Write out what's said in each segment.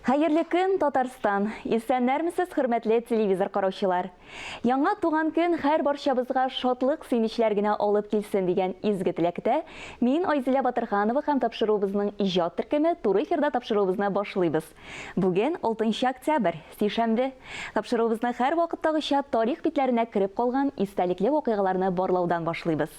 Хайырлы көн, Татарстан. Исәннәрмесез, хөрмәтле телевизор караучылар. Яңа туган көн һәр барчабызга шатлык, сөенечләр генә алып килсен дигән изге теләктә, мин Айзилә Батырханова һәм тапшыруыбызның иҗат төркеме туры эфирда тапшыруыбызны башлыйбыз. Бүген 6 октябрь, сишәмбе. Тапшыруыбызны һәр вакыттагыча тарих битләренә кереп калган истәлекле вакыйгаларны барлаудан башлыйбыз.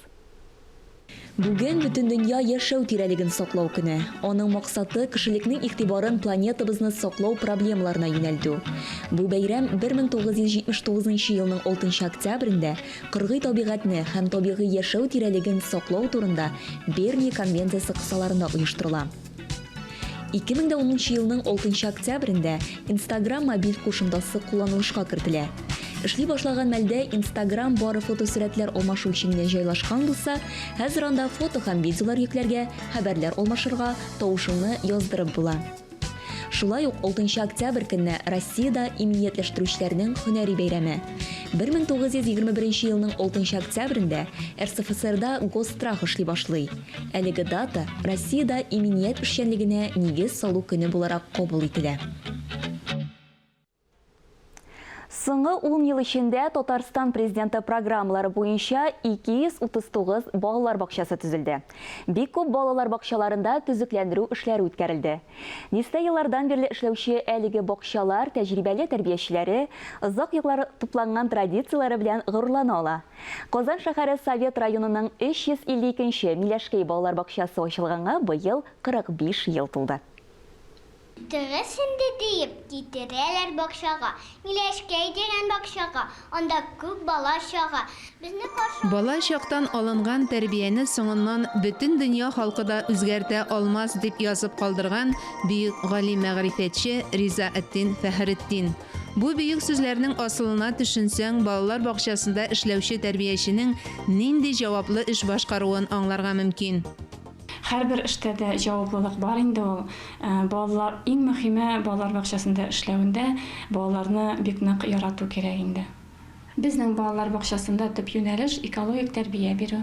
Бүген бөтен дөнья яшәү тирәлеген саклау көне. Аның максаты кешелекнең игътибарын планетабызны саклау проблемаларына юнәлтү. Бу бәйрәм 1979 елның 6 октябрендә кыргый табигатьне һәм табигый яшәү тирәлеген саклау турында Берни конвенциясе кысаларында оештырыла. 2010 елның 6 октябрендә Instagram мобиль кушымтасы кулланылышка кертелә. Эшли башлаган мәлдә Instagram бары фотосурәтләр алмашу өчен җайлашкан булса, хәзер анда фото һәм видеолар йөкләргә, хәбәрләр алмашырга, тавышыңны яздырып була. Шулай ук 6 октябрь көнне Россиядә иминиятләштерүчеләрнең һөнәри бәйрәме. 1921 елның 6 октябрендә РСФСРда Госстрах эшли башлый. Әлеге дата Россиядә иминият эшчәнлегенә нигез салу көне буларак кабул ителә. Соңгы 10 ел эчендә Татарстан президенты программалары буенча 239 балалар бакчасы төзелде. Бик күп балалар бакчаларында төзекләндерү эшләре үткәрелде. Нистә еллардан бирле эшләүче әлеге бакчалар тәҗрибәле тәрбиячеләре озак еллар тупланган традицияләре белән горурлана ала. Казан шәһәре Совет районының 352-нче Миләшкәй балалар бакчасы ачылганга быел 45 ел тулды. Дөресенде диеп китерәләр бакчага, Миләшкәй дигән бакчага, анда күп бала чага. Бала чактан алынган тәрбияне соңыннан бөтен дөнья халкы да үзгәртә алмас дип язып калдырган бөек галим мәгърифәтче Ризаэтдин Фәхретдин. Бу бөек сүзләрнең асылына төшенсәң, балалар бакчасында эшләүче тәрбияченең нинди җаваплы эш башкаруын аңларга мөмкин. Һәрбер эштә дә җаваплылык бар инде ул. Балалар иң мөһиме балалар бакчасында эшләүендә балаларны бик нык ярату кирәк инде. Безнең балалар бакчасында төп юнәлеш экологик тәрбия бирү.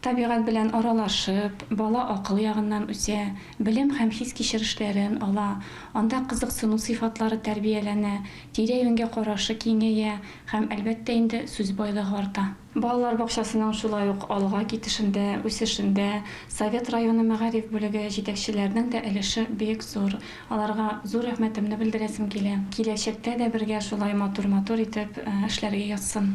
Табигать белән аралашып, бала акыл ягыннан үсә, белем һәм хис кичерешләрен ала, анда кызыксыну сыйфатлары тәрбияләнә, тирә-юньгә карашы киңәя һәм әлбәттә инде сүз байлыгы арта. Балалар бакчасының шулай ук алга китешендә, үсешендә Совет районы мәгариф бүлеге җитәкчеләренең дә өлеше бик зур. Аларга зур рәхмәтемне белдерәсем килә. Киләчәктә дә бергә шулай матур итеп эшләргә ятсын.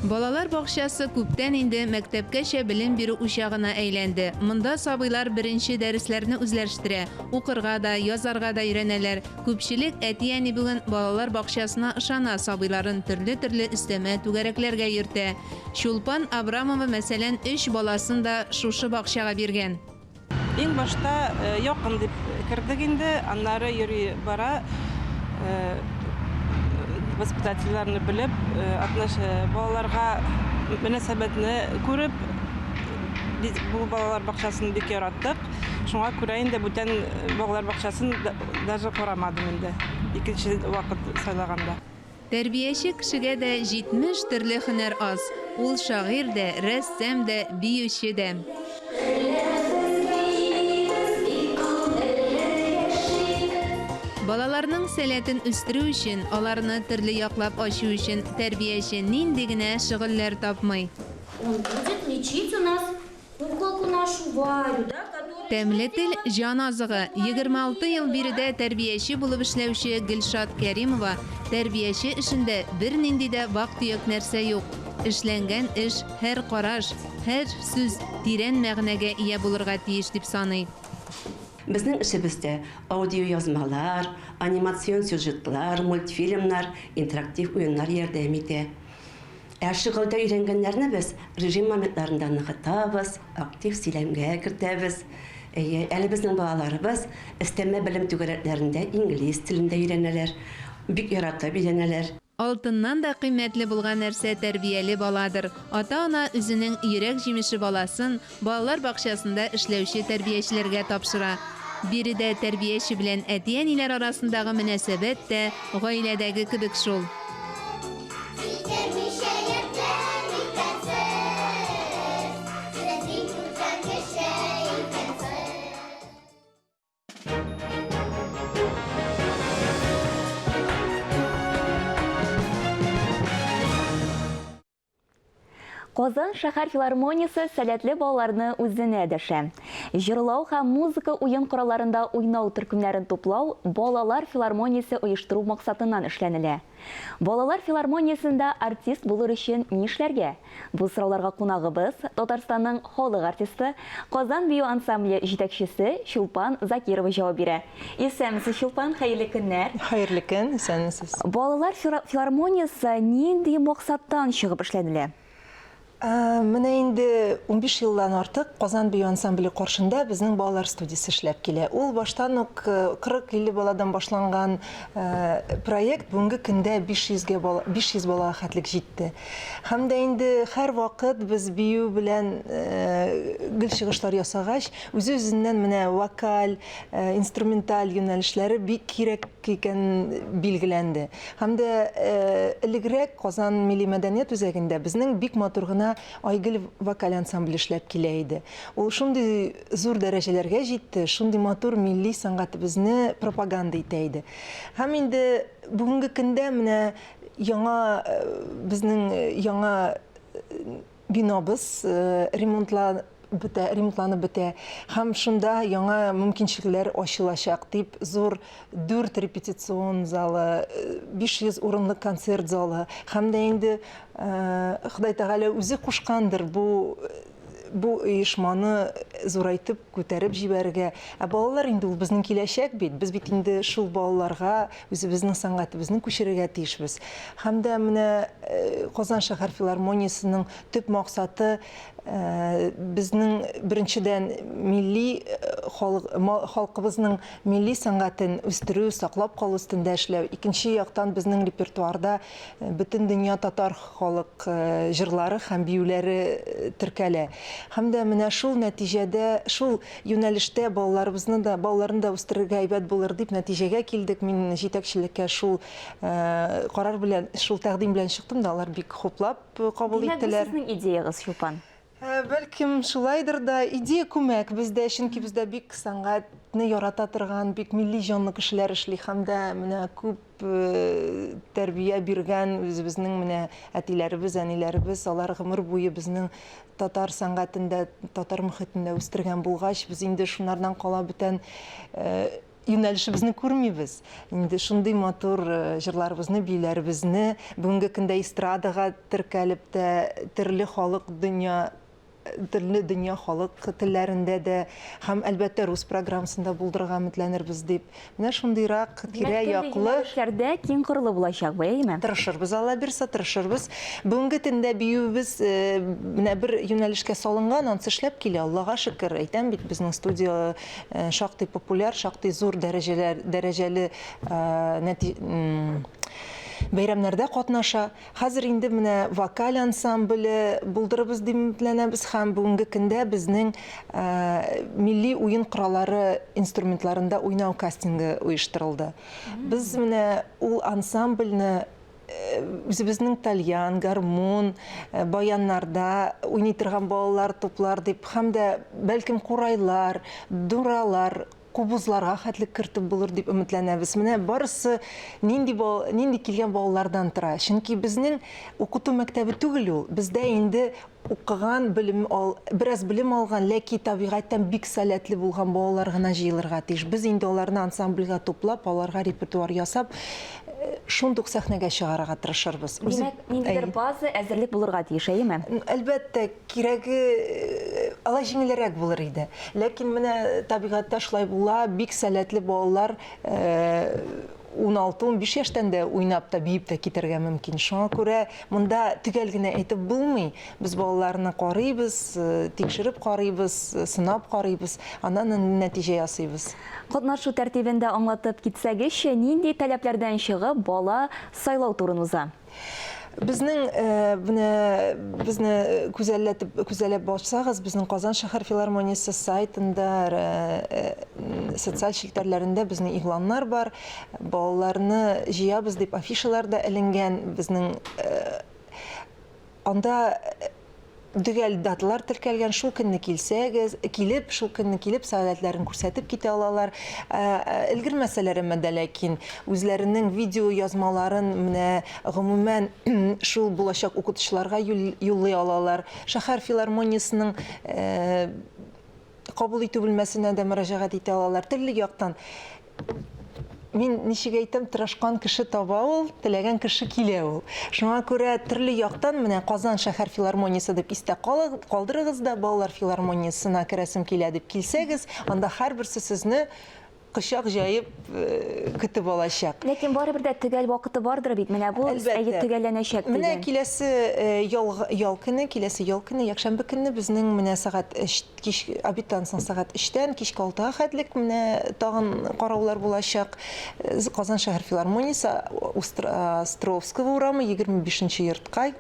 Балалар бакчасы күптән инде мәктәпкәчә белем бирү учагына әйләнде. Монда сабыйлар беренче дәресләрне үзләштерә, укырга да, язарга да өйрәнәләр. Күпчелек әти-әни бүген балалар бакчасына ышана, сабыйларын төрле өстәмә түгәрәкләргә йөртә. Чулпан Абрамова мәсәлән 3 баласын да шушы бакчага биргән. Иң башта якын дип кирдек инде, аннары йөри бара воспитательләрне белеп, балаларга мөнәсәбәтне күреп, biz bu балалар бакчасын бик яраттык. Шуңа күрә инде бүтән балалар бакчасын даже карамадым инде. Икенче вакыт сайлаганда. Тәрбияче кешегә дә 70 төрле һөнәр аз. Ул шагыйрь дә, рәссам да, биюче дә. Балаларның сәләтен үстерү өчен, аларны төрле яклап ачу өчен тәрбияче нинди генә шөгыльләр тапмый. Тәмле тел җан азыгы. 26 ел биредә тәрбияче булып эшләүче Гөлшат Кәримова тәрбияче эшендә бернинди дә вак-төяк нәрсә юк. Эшләнгән эш, һәр караш, һәр сүз тирән мәгънәгә ия булырга тиеш дип саный. Безнең эшебездә аудио язмалар, анимацион сюжетлар, мультфильмнар, интерактив уеннар ярдәм итә. Шөгыльдә өйрәнгәннәрне без режим моментларында ныгытабыз, актив сөйләмгә кертәбез. Әле безнең балаларыбыз өстәмә белем түгәрәкләрендә инглиз телендә өйрәнәләр, бик яратып өйрәнәләр. Алтыннан да кыйммәтле булган нәрсә тәрбияле баладыр. Ата-ана үзенең йөрәк җимеше баласын балалар бакчасында эшләүче тәрбиячеләргә тапшыра. Биредә тәрбияче белән әти-әниләр арасындагы мөнәсәбәт тә гаиләдәге кебек шул. Казан шәһәр филармониясе сәләтле балаларны үзенә дәшә. Җырлау һәм музыка уен коралларында уйнау төркемнәрен туплау балалар филармониясе оештыру максатыннан эшләнелә. Балалар филармониясендә артист булыр өчен ни эшләргә? Бу сорауларга кунагыбыз Татарстанның халык артисты, Казан бию ансамбле җитәкчесе Чулпан Закирова җавап бирә. Исәмсез, Чулпан, хәерле көннәр. Хәерле көн, исәнмесез. Балалар филармониясе нинди максаттан чыгып эшләнелә? Менә инде 15 елдан артык Казан бию ансамбле каршында безнең балалар студиясе эшләп килә. Ул баштан ук 40-50 баладан башланган проект бүгенге көндә 500 балага хәтлек җитте. Һәм дә инде һәр вакыт без бию белән гел чыгышлар ясагач, үз-үзеннән менә вокаль, инструменталь юнәлешләре бик кирәк икән билгеләнде. Һәм дә элегрәк Казан милли мәдәният үзәгендә безнең бик матур гына Айгөл вокаль ансамбле эшләп килә иде. Ул шундый зур дәрәҗәләргә җитте, шундый матур милли сәнгатебезне пропаганда итә иде. Һәм инде бүгенге көндә менә безнең яңа бинабыз ремонтланып бетә. Һәм шунда яңа мөмкинчелекләр ачылачак дип, зур 4 репетицион залы, 500 урынлы концерт залы. Һәм дә инде Ходай Тәгалә үзе кушкандыр бу оешманы зурайтып күтәреп җибәрергә. Балалар инде ул безнең киләчәк бит. Без бит инде шул балаларга үзебезнең сәнгатебезне күчерергә тиешбез. Һәм дә менә Казан шәһәр филармониясының төп максаты безнең беренчедән милли халкыбызның милли сәнгатен үстерү, саклап калу өстендә эшләү. Икенче яктан безнең репертуарда бөтен дөнья татар халык җырлары һәм биюләре теркәлә. Һәм дә менә шул нәтиҗәдә, шул юнәлештә балаларыбызны да, балаларны да үстерергә әйбәт булыр дип нәтиҗәгә килдек. Мин җитәкчелеккә шул карар белән, шул тәкъдим белән чыктым да, алар бик хуплап кабул иттеләр. Сезнең идеягыз, Чулпан? Бәлкем шулайдыр да, идея күмәк бездә, чөнки бездә бик сәнгатьне ярата торган, бик милли җанлы кешеләр эшли, һәм дә менә күп тәрбия биргән үзебезнең менә әтиләребез, әниләребез, алар гомер буе безнең татар сәнгатендә, татар мөхитендә үстергән булгач, без инде шуннардан кала бүтән юнәлешебезне күрмибез. Инде шундый матур җырларыбызны, биюләребезне бүгенге көндә эстрадага теркәлеп тә төрле дөнья халык телләрендә дә һәм әлбәттә рус программасында булдырырга өметләнербез дип. Менә шундыйрак тирә-яклы эшләрдә киң корлы булачак бу, әйме? Тырышырбыз, Алла бирсә тырышырбыз. Бүгенге төндә биюбез менә бер юнәлешкә салынган, ансы эшләп килә. Аллага шөкер, әйтәм бит, безнең студия шактый популяр, шактый зур дәрәҗәле бәйрәмнәрдә катнаша. Хәзер инде менә вокаль ансамбле булдырыбыз дип үметләнәбез һәм бүгенге көндә безнең милли уен кораллары инструментларында уйнау кастингы оештырылды. Без менә ул ансамбльне үзебезнең тальян, гармон, баяннарда уйный торган балалар туплар дип һәм дә бәлкем курайлар, дуралар, кубузларга хәтлек кертеп булыр дип өметләнәбез. Менә барысы нинди килгән балалардан тора. Чөнки безнең укыту мәктәбе түгел ул. Бездә инде укыган, бераз белем алган, ләкин табигатьтән бик сәләтле булган балалар гына җыелырга тиеш. Без инде аларны ансамбльгә туплап, аларга репертуар ясап, шундук сәхнәгә чыгарырга тырышырбыз. Димәк, ниндидер база әзерлек булырга тиеш, әйме? Әлбәттә, кирәге алай җиңелрәк булыр иде. Ләкин менә табигатьтә шулай була, бик сәләтле балалар 16-15 яшьтән дә уйнап та, биеп тә китәргә мөмкин. Шуңа күрә монда төгәл генә әйтеп булмый. Без балаларны карыйбыз, тикшереп карыйбыз, сынап карыйбыз, аннан нәтиҗә ясыйбыз. Катнашу тәртибендә аңлатып китсәгезчә, нинди таләпләрдән чыгып бала сайлау турын уза? Безнең күзәлләп башсагыз, безнең Казан шәһәр филармониясе сайтында, социаль челтәрләрендә безнең игъланнар бар. Балаларны җыябыз дип, афишалар да эленгән. Безнең анда Дөгәл даталар теркәлгән, шул көнне килсәгез, шул көнне килеп, сәгатьләрен күрсәтеп китә алалар. Өлгермәсәләр дә, ләкин үзләренең видео язмаларын менә гомумән шул булачак укытучыларга юллый алалар. Шәһәр филармониясының кабул итү бүлмәсенә дә мөрәҗәгать итә алалар. Төрле яктан. Мин ничек әйтәм, тырышкан кеше таба ул, теләгән кеше килә ул. Шуңа күрә төрле яктан менә Казан шәһәр филармониясе дип истә калдырыгыз да, балалар филармониясына керәсем килә дип килсәгез, анда һәрберсе сезне кычак җайып көтеп алачак. Ләкин барыбер дә төгәл вакыты бардыр бит. Менә бу төгәлләнәчәк диген. Менә киләсе ял көне, якшәмбе көнне безнең менә сәгать кич обедтан соң сәгать 3-тән кичке 6-га хәтлек менә тагын караулар булачак. Казан шәһәр филармониясе Островского урамы 25-нче йортка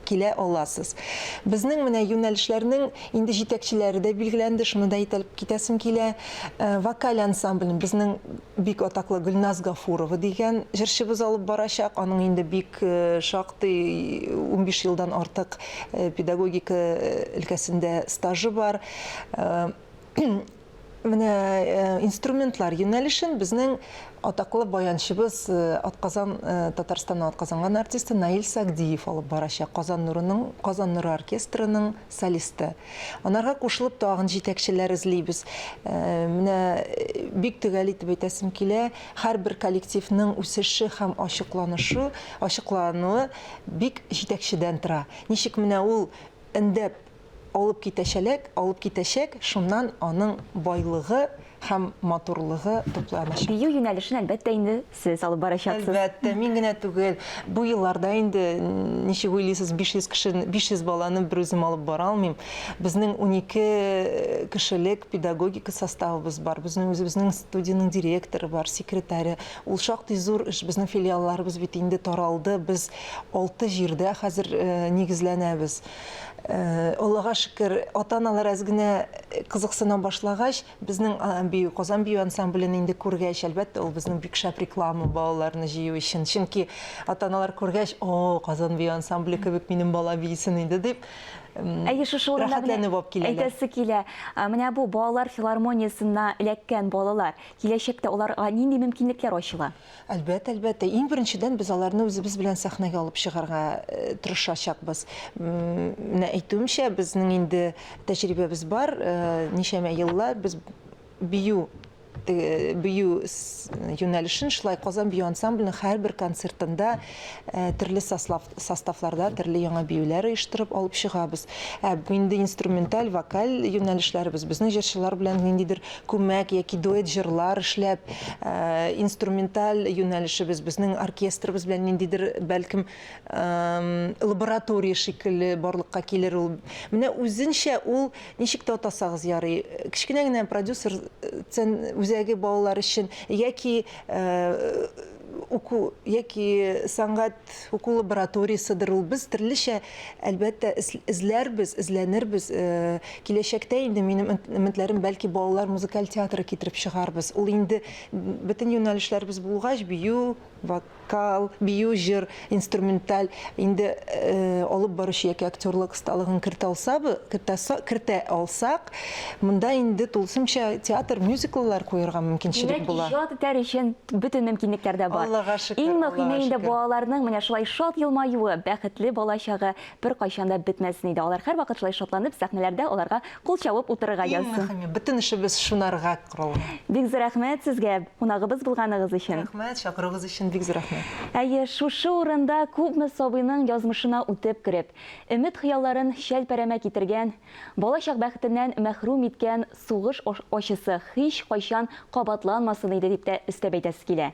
килә аласыз. Безнең менә юнәлешләрнең инде җитәкчеләре дә билгеләнде, шуны да әйтеп китәсем килә. Вокаль ансамбль безнең бик атаклы Гөлназ Гафурова дигән җырчыбыз алып барачак. Аның инде бик шактый 15 елдан артык педагогика өлкәсендә стажы бар. Менә инструментлар юнәлешен безнең атаклы баянчыбыз Атказан, Татарстанның атказанган артисты Наил Сагдиев алып барачак. Казан Нуры оркестрының солисты. Анарга кушылып тагын җитәкчеләр эзлибез. Менә бик төгәл итеп әйтәсем килә, һәрбер коллективның үсеше һәм ачыклануы бик җитәкчедән тора. Ничек менә ул эндәп алып китәчәк, шуннан аның байлыгы һәм матурлыгы тупланачак. Бию юнәлешен әлбәттә инде сез алып барачаксыз. Әлбәттә, мин генә түгел. Бу елларда инде ничек уйлыйсыз, 500 баланы бер үзем алып бара алмыйм. Безнең 12 кешелек педагогика составыбыз бар. Безнең студияның директоры бар, секретаре. Ул шактый зур эш. Безнең филиалларыбыз бит инде таралды. Без 6 җирдә хәзер нигезләнәбез. Аллага шөкер, ата-аналар әз генә кызыксына башлагач, безнең Казан бию ансамблен инде күргәч, әлбәттә, ул безнең бик шәп реклама балаларны җыю өчен. Чөнки ата-аналар күргәч, Казан бию ансамбле кебек минем бала бийсен инде дип Шушы урында әйтәсе килә. Менә бу балалар филармониясына эләккән балалар, киләчәктә аларга нинди мөмкинлекләр ачыла? Әлбәттә. Иң беренчедән без аларны үзебез белән сәхнәгә алып чыгарга тырышачакбыз. Менә әйтүемчә, безнең инде тәҗрибәбез бар. Ничәмә еллар без бию юнәлешен, шулай Казан бию ансамблінің һәрбер концертында төрле составларда төрле яңа биюләр оештырып алып чыгабыз. Инде инструменталь, вокаль юнәлешләребез безнең җырчылар белән ниндидер күмәк яки дуэт җырлар эшләп, инструменталь юнәлешебез безнең оркестрыбыз белән ниндидер бәлкем лаборатория шикелле барлыкка килер ул. Менә үзенчә ул ничек тә атасагыз ярый. Кичкенә генә продюсер үзәге балалар өчен яки сәнгать уку лабораториясыдыр ул. Без төрлечә әлбәттә эзләнербез. Киләчәктә инде минем өметләрем бәлки балалар музыкаль театры китереп чыгарбыз. Ул инде бөтен юнәлешләребез булгач, бию, вокал, бию, җыр, инструменталь инде алып баручы яки актерлык сталыгын кертә алсак, монда инде тулысынча театр, мюзикллар куярга мөмкинчелек була. Җат итәр өчен бөтен мөмкинлекләр дә бар. Иң мөһиме инде балаларның менә шулай шат елмаюы, бәхетле балачагы бер кайчан да бетмәсен иде. Алар һәрвакыт шулай шатланып, сәхнәләрдә аларга кул чабып утырырга язсын. Иң мөһиме, бөтен эшебез шунарга корылган. Бик зур рәхмәт сезгә, кунагыбыз булганыгыз өчен. Рәхмәт, чакыругыз өчен бик зур рәхмәт. Шушы урында күпме сабыйның язмышына үтеп кереп, өмет хыялларын шәлпәрәмә китергән, балачак бәхетеннән мәхрүм иткән сугыш ачысы һич кайчан кабатланмасын иде дип тә өстәп әйтәсе килә.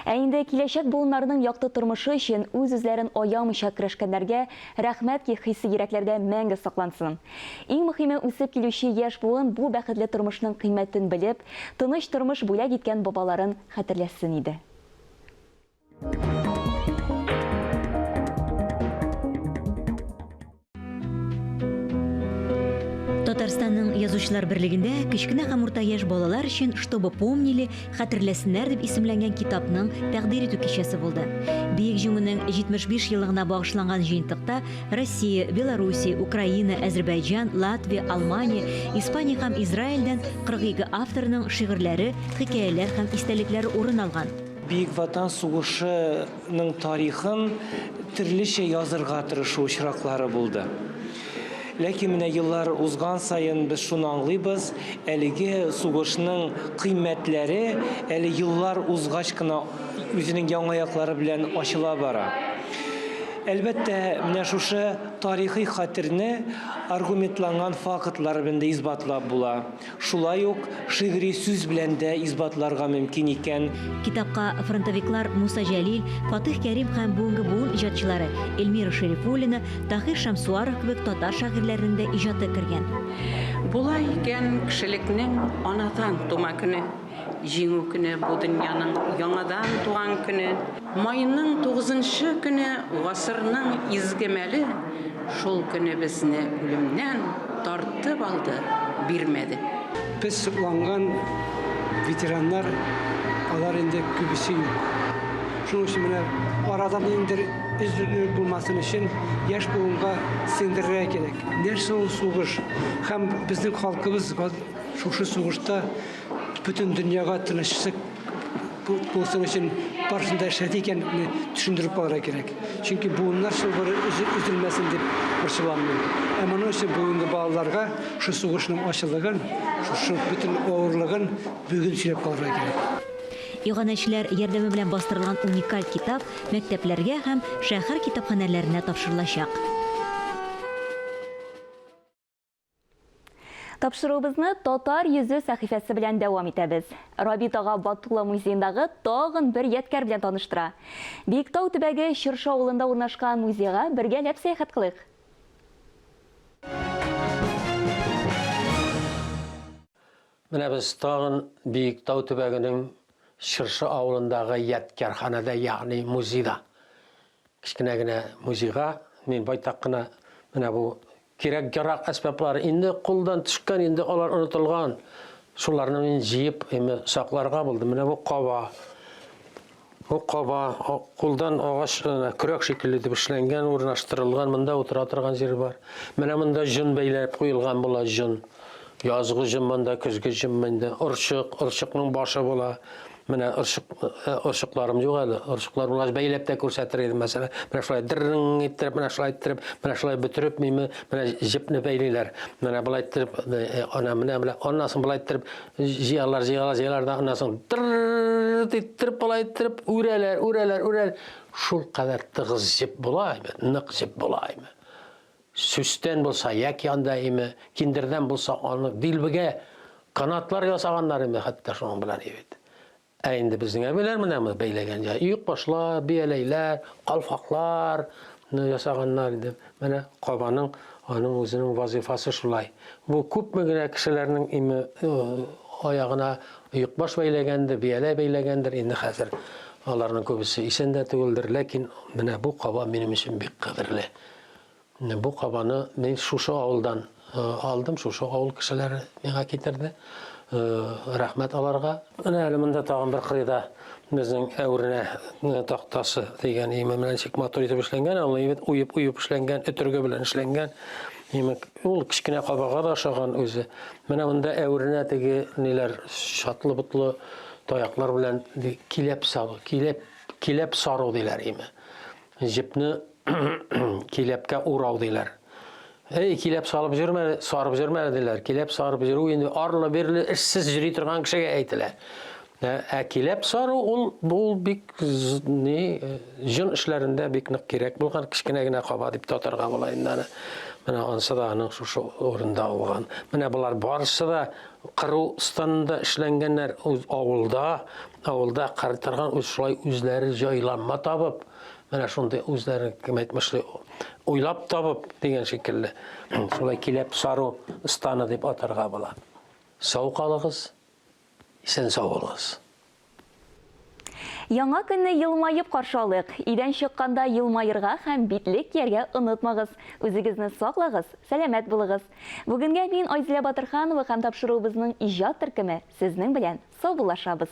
Инде киләчәк буыннарның якты тормышы өчен үз-үзләрен аямыйча көрәшкәннәргә рәхмәт ки хисси йөрәкләрдә мәңге саклансын. Иң мөһиме, үсеп килүче яшь буын бу бәхетле тормышның кыйммәтен белеп, тыныч тормыш бүләк иткән бабаларын хәтерләсен иде. Татарстанның язучылар берлегендә кечкенә һәм урта яшь балалар өчен "Чтобы помнили, хәтерләсеннәр" дип исемләнгән китапның тәкъдир итү кичәсе булды. Бейік жүңінің 75 елығына бағышланған жиынтықта Россия, Беларуси, Украина, Әзербайжан, Латвия, Алмания, Испания һәм Израильден 42 авторының шигырьләре, хикәяләр һәм истәлекләре урын алган. Бейік Ватан сугышының тарихын төрлечә язырга тырышу очраклары булды. Ләкин менә еллар узган сайын без шуны аңлыйбыз, әлеге сугышның кыйммәтләре әле еллар узгач кына үзенең яңаяклары белән ачыла бара. Әлбәттә, менә шушы тарихи хәтерне аргументланган фактлар белән дә избатлап була. Шулай ук шигъри сүз белән дә избатларга мөмкин икән. Китапка фронтовиклар Муса Жәлил, Фатих Кәрим һәм бүгенге буын иҗатчылары Эльмира Шәрифуллина, Тахир Шамсуаров кебек татар шагыйрьләренең дә иҗаты кергән. Булай икән кешелекнең анадан тума көне, җиңү көне, бу дөньяның яңадан туган көне, майның 9-нчы көне, гасырның изге мәле, шул көне безне үлемнән тартып алды, бирмәде. Biz сокланган ветераннар, алар инде күбесе юк. Шуның өчен менә арадан инде үзлек булмасын өчен яшь буынга сеңдерергә кирәк. Нәрсә ул сугыш? Һәм безнең халкыбыз шушы сугышта бүтән дөньяга тынычлык булсын өчен барышында эшләде икәнне төшендереп алырга кирәк. Чөнки буыннар шулбыр үзелмәсен дип борчыланмый. Ә моның өчен бүгенге балаларга шу сугышның ачылыгын, шу бүтән авырлыгын бүген сөйләп калырга кирәк. Иганәчеләр ярдәме белән бастырылган уникаль китап мәктәпләргә һәм шәһәр китапханәләренә тапшырылачак. Тапшыруыбызны Татар йөзе сәхифәсе белән дәвам итәбез. Рабит ага Батула музейындагы тагын бер ядкәр белән таныштыра. Биектау төбәге Чыршы авылында урнашкан музейга бергәләп сәяхәт кылыйк. Менә без тагын Биектау төбәгенең Чыршы авылындагы ядкәрханәдә, ягъни музейда. Кичкенә генә музейга мин байтак кына менә бу кирәк-ярак әсбаплар инде кулдан төшкән, инде алар онытылган. Шуларны мин җыеп, сакларга булды. Менә бу каба. Бу каба кулдан агач көрәк шикелле дип эшләнгән, урнаштырылган, монда утыра торган җир бар. Менә монда җын бәйләп куелган була, җын. Язгы җын монда, көзге җын монда. Орчыкның башы була. Менә орчыкларым юк әле. Орчыклар булгач бәйләп тә күрсәтер идем, мәсәлән. Менә шулай дырың иттереп, менә шулай иттереп, менә шулай бөтереп, менә җипне бәйлиләр. Менә булай иттереп, менә аннасын булай иттереп, җыялар да аннасын дыр иттереп, булай иттереп, үрәләр. Шул кадәр тыгыз җип була, нык җип була. Сүстән булса, яки анда киндердән булса, аны дилбегә канатлар ясаганнар, хәтта шуның белән ибет. Ә инде безнең әбиләр менә бәйләгән җа, юк башлар, бияләйләр, калфаклар ясаганнар иде. Менә кабаның аның үзенең вазифасы шулай. Бу күпме генә кешеләрнең аягына юк баш бәйләгәндер, биялә бәйләгәндер, инде хәзер аларның күбесе исән дә түгелдер, ләкин менә бу каба минем өчен бик кадерле. Бу кабаны мин шушы авылдан алдым, шушы авыл кешеләре миңа китерде. Рәхмәт аларга. Менә әле монда тагын бер кырыйда безнең әүренә тактасы дигән менә чик матур итеп эшләнгән, ул уеп эшләнгән, өтөргә белән эшләнгән. Ул кичкенә кабага да ошаган үзе. Менә монда әүренә теге ниләр шатлы-бутлы таяклар белән киләп сару диләр име. Җипне киләпкә урау диләр. Киләп салып җөрмәде, сарып җөрмәде диләр. Киләп сарып җөрү инде арлы-бирле эшсез җыри торган кешегә әйтелә. Киләп сару ул бик җын эшләрендә бик нык кирәк булган, кичкенә генә каба дип татарга була инде. Менә ансы да аның шушы урында алган. Менә булар барысы да кыру станында эшләнгәннәр авылда кыртырган шулай үзләре җайланма табып, менә шундый үзләре кем әйтмешли уйлап табып дигән шикелле. Шулай киләп сару станы дип атарга була. Сау калыгыз, исән сау булыгыз. Яңа көнне елмайып каршы алыйк. Идән чыкканда елмайырга һәм битлек кияргә онытмагыз. Үзегезне саклагыз, сәламәт булыгыз. Бүгенгә мин Айзилә Батырханова һәм тапшыруыбызның иҗат төркеме сезнең белән саубуллашабыз.